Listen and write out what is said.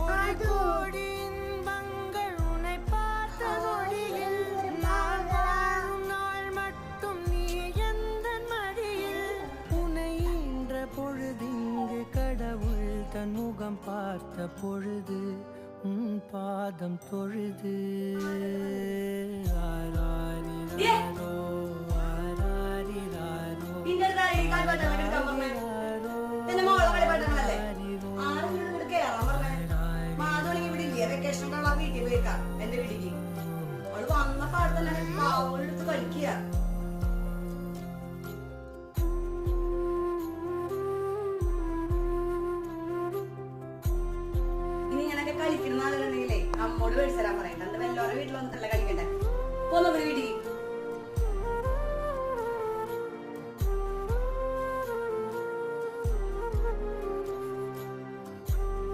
கோடி இன்பங்கள் உன்னை பார்த்த நொடியில் நான் வாழும் நாள் மட்டும் நீ எந்த மடியில் உன்னை ஈன்ற பொழுதிங்கு கடவுள் தன் முகம் பார்த்த பொழுது உன் பாதம் தொழுது ஆராரிராரோ ஆராரிராரோ വീട്ടിൽ പോയേക്കാം എന്റെ വീട്ടിലേക്ക് അവള് വന്ന പാടത്തന്നെ എടുത്ത് കളിക്കുക. ഇനി ഇങ്ങനൊക്കെ കളിക്കുന്ന ആളുകളുണ്ടെങ്കിലേ അമ്മോട് മേടിച്ചു തരാൻ പറയണ്ട. വെല്ലോരെ വീട്ടിൽ വന്നിട്ടല്ല കളിക്കണ്ടേ. പോന്നവര് വീട്ടിൽ